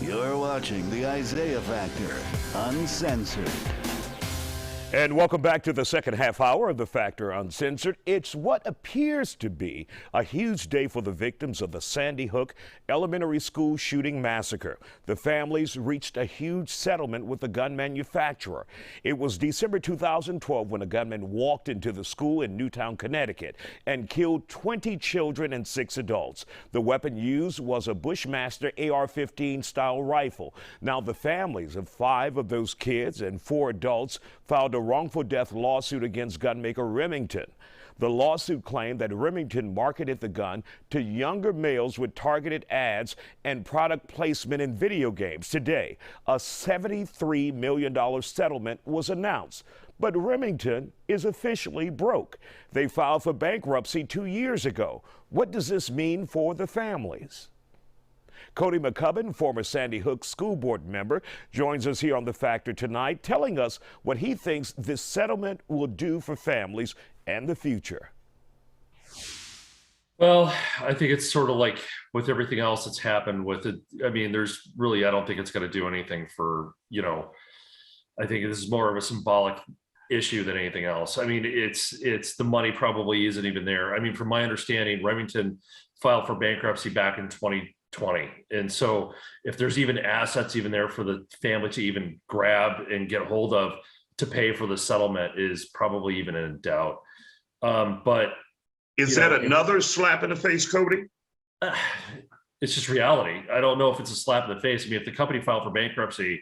You're watching the Isaiah Factor, Uncensored. And welcome back to the second half hour of The Factor Uncensored. It's what appears to be a huge day for the victims of the Sandy Hook Elementary School shooting massacre. The families reached a huge settlement with the gun manufacturer. It was December 2012 when a gunman walked into the school in Newtown, Connecticut, and killed 20 children and 6 adults. The weapon used was a Bushmaster AR-15 style rifle. Now, the families of 5 of those kids and 4 adults filed a wrongful death lawsuit against gunmaker Remington. The lawsuit claimed that Remington marketed the gun to younger males with targeted ads and product placement in video games. Today, a $73 million settlement was announced. But Remington is officially broke. They filed for bankruptcy 2 years ago. What does this mean for the families? Cody McCubbin, former Sandy Hook school board member, joins us here on The Factor tonight, telling us what he thinks this settlement will do for families and the future. Well, I think it's sort of like with everything else that's happened with it. I mean, I don't think it's going to do anything for, I think this is more of a symbolic issue than anything else. I mean, it's the money probably isn't even there. I mean, from my understanding, Remington filed for bankruptcy back in 2020. And so if there's even assets even there for the family to even grab and get hold of to pay for the settlement is probably even in doubt. But is that another slap in the face, Cody? It's just reality. I don't know if it's a slap in the face. I mean, if the company filed for bankruptcy,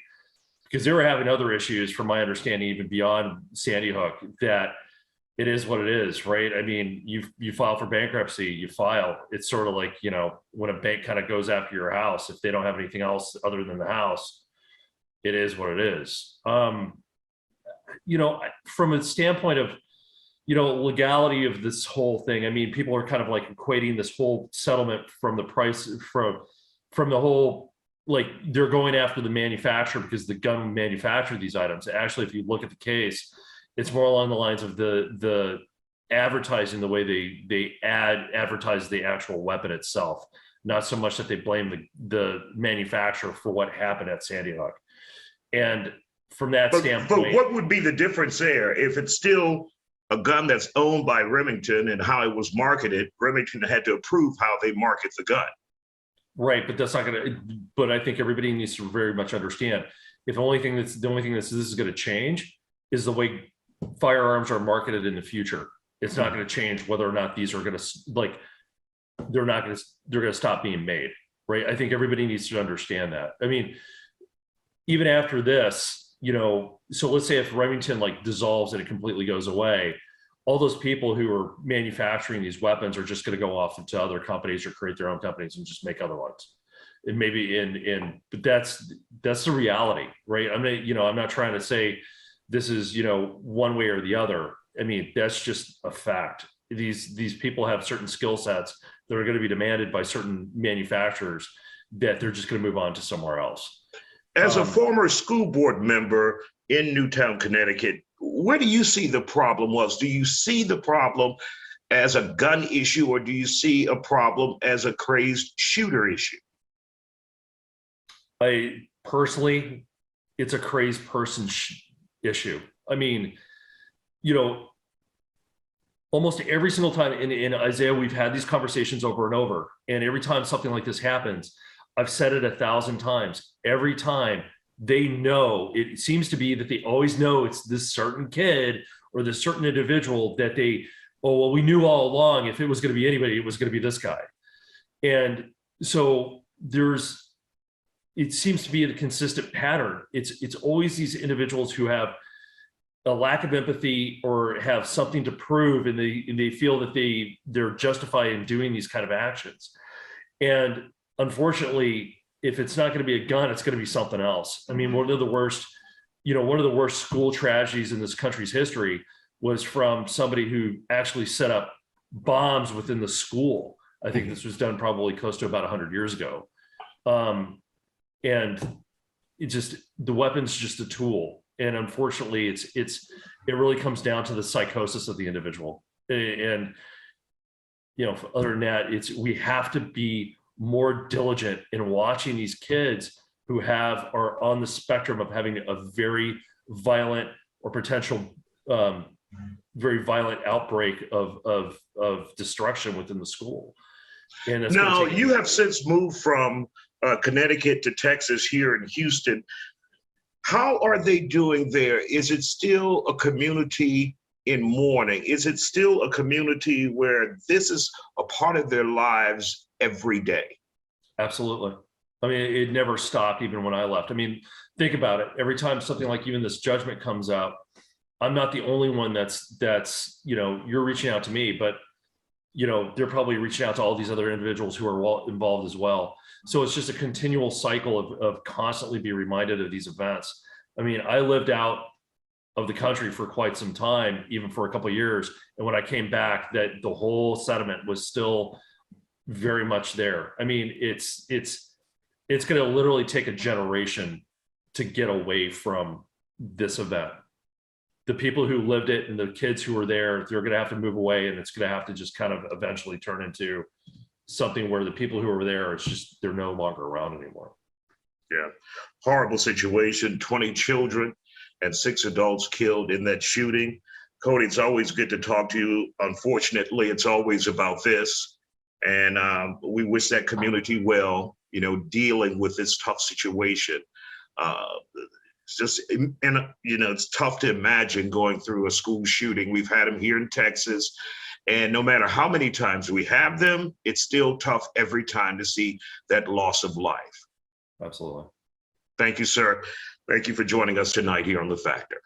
because they were having other issues, from my understanding, even beyond Sandy Hook, that it is what it is, right? I mean, you file for bankruptcy, you file. It's sort of like, when a bank kind of goes after your house, if they don't have anything else other than the house, it is what it is. From a standpoint of, legality of this whole thing, I mean, people are kind of like equating this whole settlement from the price from the whole, like they're going after the manufacturer because the gun manufactured these items. Actually, if you look at the case, it's more along the lines of the advertising, the way they advertise the actual weapon itself, not so much that they blame the manufacturer for what happened at Sandy Hook. And from that standpoint, but what would be the difference there if it's still a gun that's owned by Remington and how it was marketed? Remington had to approve how they market the gun. Right, but that's not going to. But I think everybody needs to very much understand the only thing this is going to change is the way firearms are marketed in the future. It's not going to change whether or not these are going to they're going to stop being made, right? I think everybody needs to understand that. I mean, even after this, so let's say if Remington dissolves and it completely goes away, all those people who are manufacturing these weapons are just going to go off into other companies or create their own companies and just make other ones. And maybe but that's the reality, right? I'm not trying to say this is, one way or the other. I mean, that's just a fact. These people have certain skill sets that are going to be demanded by certain manufacturers that they're just going to move on to somewhere else. As a former school board member in Newtown, Connecticut, where do you see the problem was? Do you see the problem as a gun issue, or do you see a problem as a crazed shooter issue? Personally, it's a crazed person issue. I mean, almost every single time in Isaiah, we've had these conversations over and over. And every time something like this happens, I've said it 1,000 times. Every time they know, it seems to be that they always know it's this certain kid or this certain individual that we knew all along if it was going to be anybody, it was going to be this guy. And so it seems to be a consistent pattern. It's always these individuals who have a lack of empathy or have something to prove, and they feel that they're justified in doing these kind of actions. And unfortunately, if it's not going to be a gun, it's going to be something else. I mean, one of the worst school tragedies in this country's history was from somebody who actually set up bombs within the school. I think this was done probably close to about 100 years ago. And the weapon's just a tool. And unfortunately, it really comes down to the psychosis of the individual. And, other than that, we have to be more diligent in watching these kids who are on the spectrum of having a very violent or potential very violent outbreak of destruction within the school. And it's now you have since moved from Connecticut to Texas here in Houston. How are they doing there? Is it still a community in mourning? Is it still a community where this is a part of their lives every day? Absolutely. I mean, it never stopped even when I left. I mean, think about it. Every time something like even this judgment comes out, I'm not the only one that's, you know, you're reaching out to me, but, you know, they're probably reaching out to all these other individuals who are involved as well. So it's just a continual cycle of constantly be reminded of these events. I mean, I lived out of the country for quite some time, even for a couple of years. And when I came back, that the whole sentiment was still very much there. I mean, it's going to literally take a generation to get away from this event. The people who lived it and the kids who were there, they're going to have to move away, and it's going to have to just kind of eventually turn into something where the people who were there, it's just, they're no longer around anymore. Yeah, horrible situation, 20 children and 6 adults killed in that shooting. Cody, it's always good to talk to you. Unfortunately, it's always about this. And we wish that community well, you know, dealing with this tough situation. It's just, and you know, it's tough to imagine going through a school shooting. We've had them here in Texas, and no matter how many times we have them, it's still tough every time to see that loss of life. Absolutely. Thank you, sir. Thank you for joining us tonight here on The Factor.